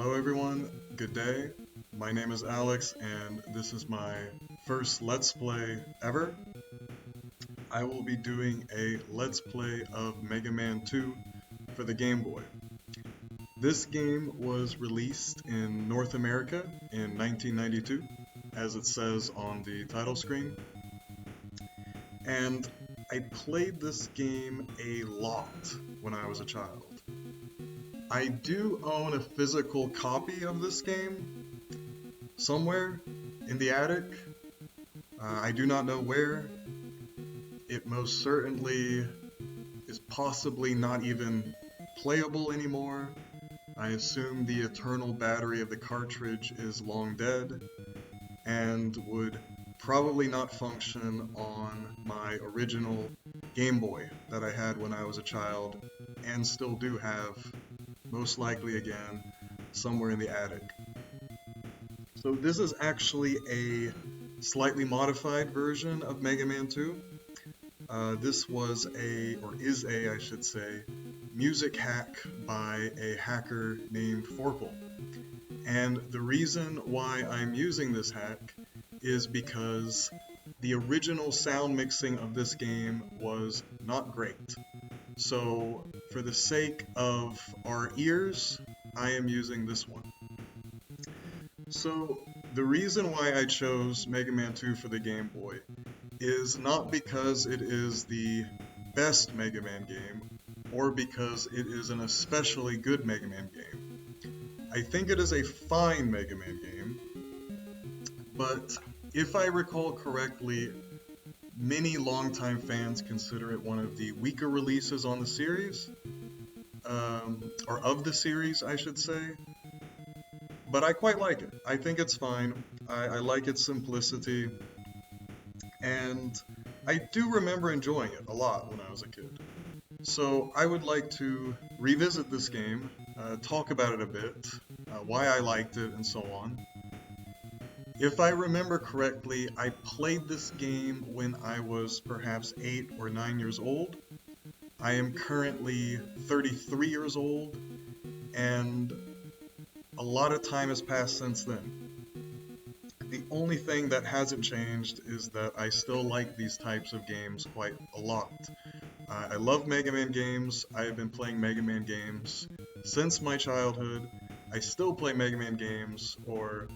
Hello, everyone. Good day. My name is Alex, and this is my first Let's Play ever. I will be doing a Let's Play of Mega Man 2 for the Game Boy. This game was released in North America in 1992, as it says on the title screen. And I played this game a lot when I was a child. I do own a physical copy of this game somewhere in the attic. I do not know where. It most certainly is possibly not even playable anymore. I assume the eternal battery of the cartridge is long dead and would probably not function on my original Game Boy that I had when I was a child and still do have, most likely again, somewhere in the attic. So this is actually a slightly modified version of Mega Man 2. This was is a, I should say, music hack by a hacker named Forkle. And the reason why I'm using this hack is because the original sound mixing of this game was not great. So, for the sake of our ears, I am using this one. So, the reason why I chose Mega Man 2 for the Game Boy is not because it is the best Mega Man game, or because it is an especially good Mega Man game. I think it is a fine Mega Man game, but if I recall correctly, many longtime fans consider it one of the weaker releases on the series, or of the series, I should say. But I quite like it. I think it's fine. I like its simplicity, and I do remember enjoying it a lot when I was a kid. So I would like to revisit this game, talk about it a bit, why I liked it, and so on. If I remember correctly, I played this game when I was perhaps 8 or 9 years old. I am currently 33 years old, and a lot of time has passed since then. The only thing that hasn't changed is that I still like these types of games quite a lot. I love Mega Man games. I have been playing Mega Man games since my childhood. I still play Mega Man games, or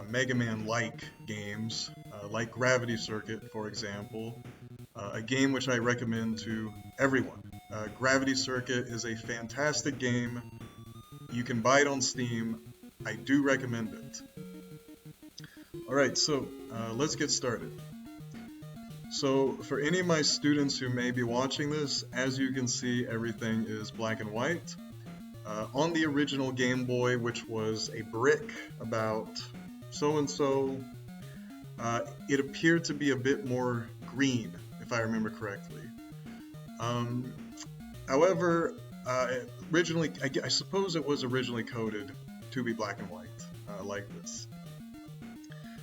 Mega Man-like games, like Gravity Circuit, for example, a game which I recommend to everyone. Gravity Circuit is a fantastic game. You can buy it on Steam. I do recommend it. Alright, so let's get started. So for any of my students who may be watching this, as you can see, everything is black and white. On the original Game Boy, which was a brick about so-and-so, it appeared to be a bit more green, if I remember correctly. However, originally, I suppose it was originally coded to be black and white, like this.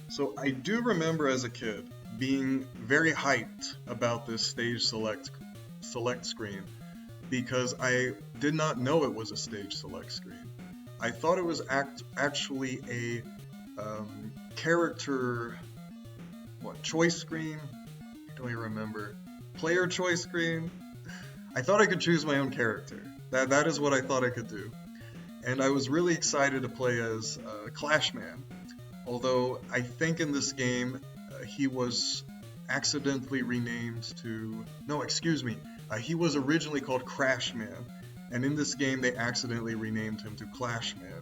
So I do remember as a kid being very hyped about this stage select screen, because I did not know it was a stage select screen. I thought it was actually a character choice screen. Do I remember? Player choice screen. I thought I could choose my own character. That is what I thought I could do, and I was really excited to play as Clashman. Although I think in this game he was accidentally renamed to... No, excuse me. He was originally called Crashman, and in this game they accidentally renamed him to Clashman.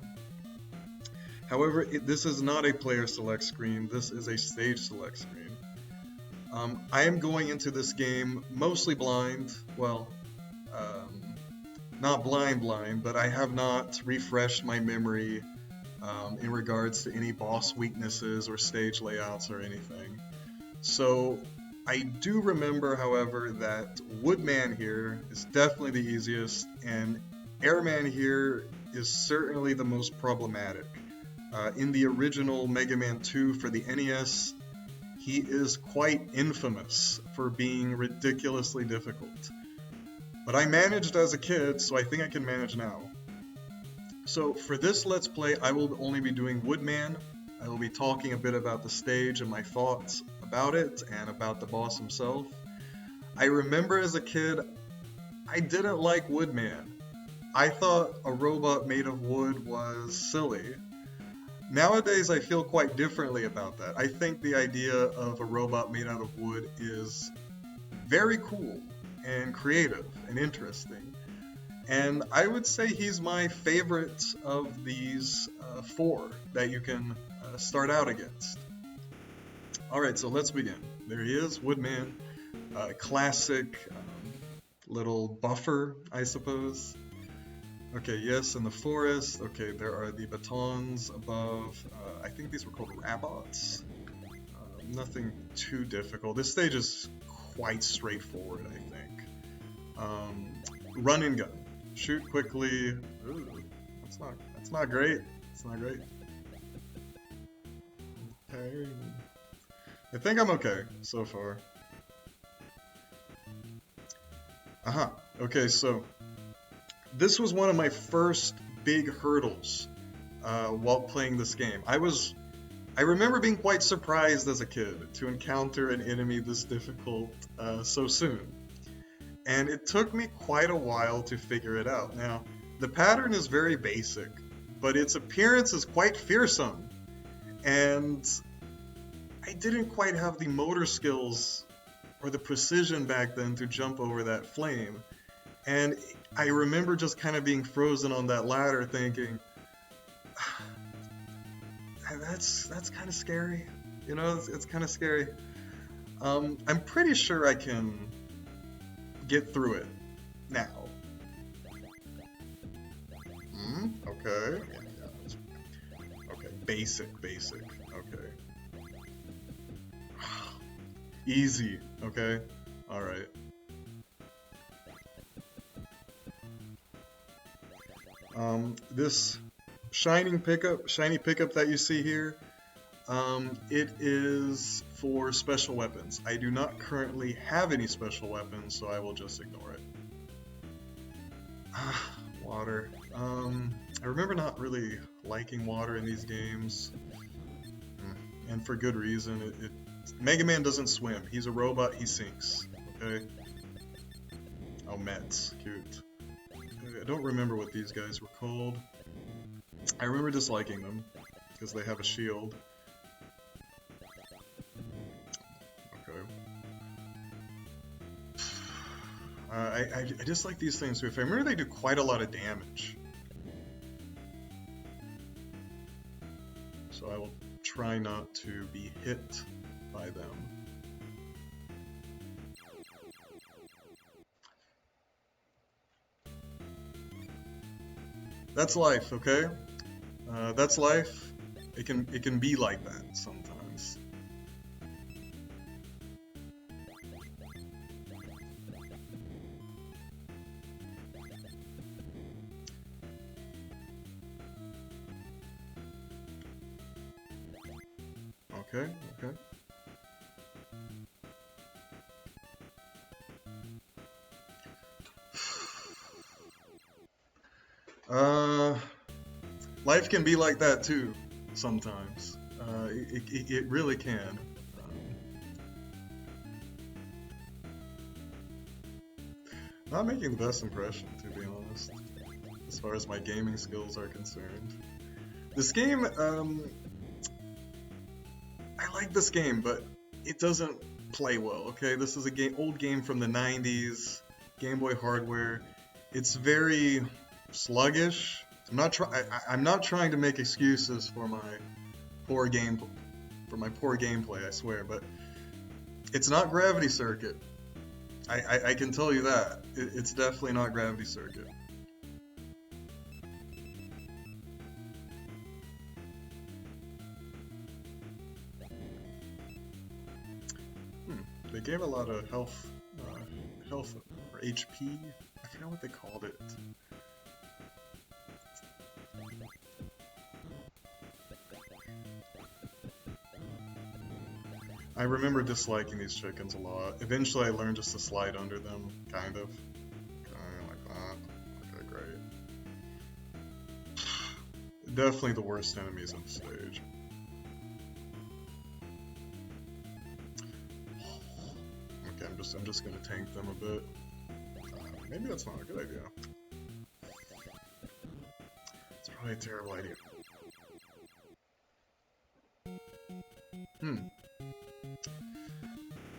However, this is not a player select screen, this is a stage select screen. I am going into this game mostly blind. Well, not blind, but I have not refreshed my memory in regards to any boss weaknesses or stage layouts or anything. So I do remember, however, that Woodman here is definitely the easiest, and Airman here is certainly the most problematic. In the original Mega Man 2 for the NES, he is quite infamous for being ridiculously difficult. But I managed as a kid, so I think I can manage now. So for this Let's Play, I will only be doing Woodman. I will be talking a bit about the stage and my thoughts about it and about the boss himself. I remember as a kid, I didn't like Woodman. I thought a robot made of wood was silly. Nowadays, I feel quite differently about that. I think the idea of a robot made out of wood is very cool and creative and interesting. And I would say he's my favorite of these four that you can start out against. Alright, so let's begin. There he is, Woodman. Classic little buffer, I suppose. Okay, yes, in the forest. Okay, there are the batons above. I think these were called rabots. Nothing too difficult. This stage is quite straightforward, I think. Run and gun. Shoot quickly. Ooh, that's not great. It's not great. Okay. I think I'm okay so far. Aha. Okay, so this was one of my first big hurdles while playing this game. I remember being quite surprised as a kid to encounter an enemy this difficult so soon. And it took me quite a while to figure it out. Now, the pattern is very basic, but its appearance is quite fearsome. And I didn't quite have the motor skills or the precision back then to jump over that flame. And I remember just kind of being frozen on that ladder thinking, that's kind of scary. You know, it's kind of scary. I'm pretty sure I can get through it now. Okay. Okay, basic. Okay. Easy, okay? Alright. This shiny pickup that you see here, it is for special weapons. I do not currently have any special weapons, so I will just ignore it. Water. I remember not really liking water in these games, and for good reason. Mega Man doesn't swim. He's a robot, he sinks, okay? Oh, Mets, cute. I don't remember what these guys were called. I remember disliking them, because they have a shield. Okay. I dislike these things too. If I remember, they do quite a lot of damage. So I will try not to be hit by them. That's life, okay? That's life. It can be like that sometimes. Okay. Life can be like that too, sometimes. It really can. Not making the best impression, to be honest, as far as my gaming skills are concerned. This game, I like this game, but it doesn't play well, okay? This is a old game from the 90s, Game Boy hardware. It's very sluggish. I'm not trying to make excuses for my poor gameplay, I swear, but it's not Gravity Circuit. I can tell you that. It's definitely not Gravity Circuit. They gave a lot of health or HP. I forgot what they called it. I remember disliking these chickens a lot. Eventually I learned just to slide under them, kind of. Okay, like that. Okay, great. definitely the worst enemies on the stage. Okay, I'm just gonna tank them a bit. Maybe that's not a good idea. It's probably a terrible idea.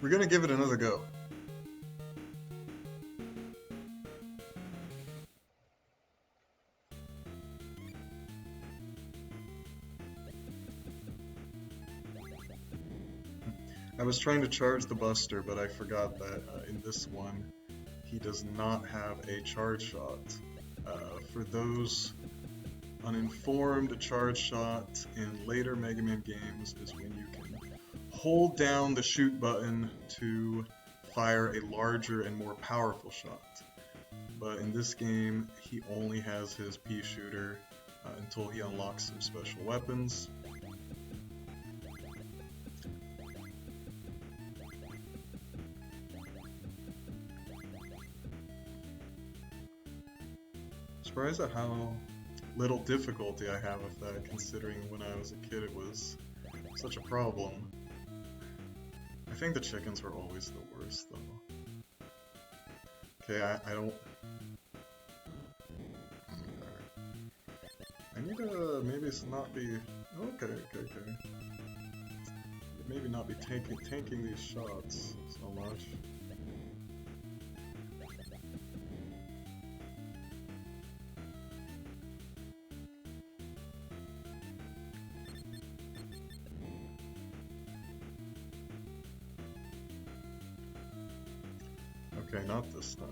We're gonna give it another go. I was trying to charge the Buster, but I forgot that in this one, he does not have a charge shot. For those uninformed, a charge shot in later Mega Man games is when you can hold down the shoot button to fire a larger and more powerful shot. But in this game, he only has his pea shooter until he unlocks some special weapons. Surprised at how little difficulty I have with that, considering when I was a kid it was such a problem. I think the chickens were always the worst, though. Okay, I don't... Okay. I need to maybe not be... Okay. Maybe not be tanking these shots so much. Okay, not this time.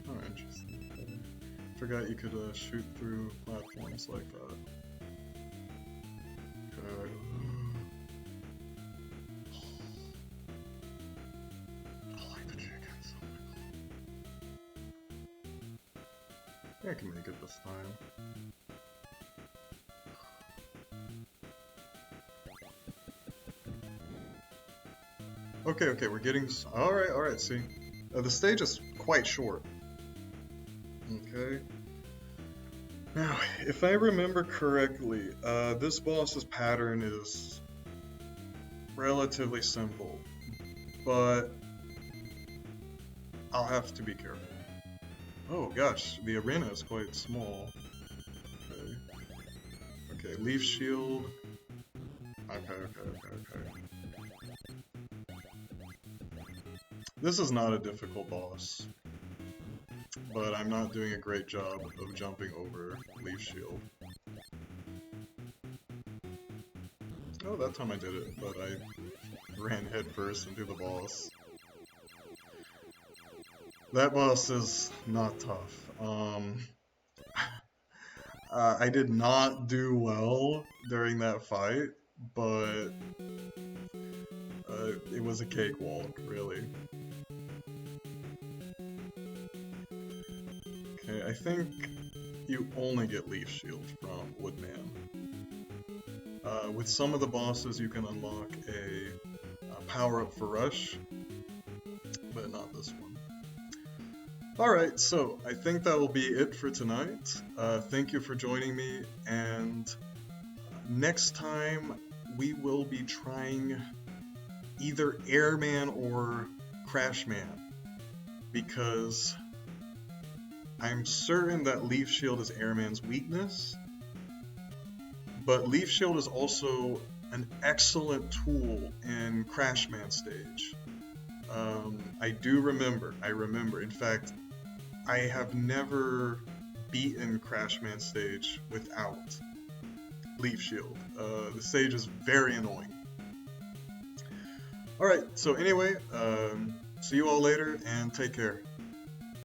Oh, interesting. Forgot you could shoot through platforms like that. Okay. I can make it this time. Okay, we're getting... Alright, see. The stage is quite short. Okay. Now, if I remember correctly, this boss's pattern is relatively simple, but I'll have to be careful. Oh gosh, the arena is quite small. Okay, leaf shield. Okay. This is not a difficult boss, but I'm not doing a great job of jumping over leaf shield. Oh, that time I did it, but I ran headfirst into the boss. That boss is not tough. I did not do well during that fight, but it was a cakewalk, really. Okay, I think you only get leaf shield from Woodman. With some of the bosses you can unlock a power-up for Rush, but not this one. Alright, so I think that will be it for tonight. Thank you for joining me, and next time we will be trying either Airman or Crashman, because I'm certain that Leaf Shield is Airman's weakness, but Leaf Shield is also an excellent tool in Crashman stage. I remember. In fact, I have never beaten Crashman stage without Leaf Shield. The stage is very annoying. Alright, so anyway, see you all later, and take care.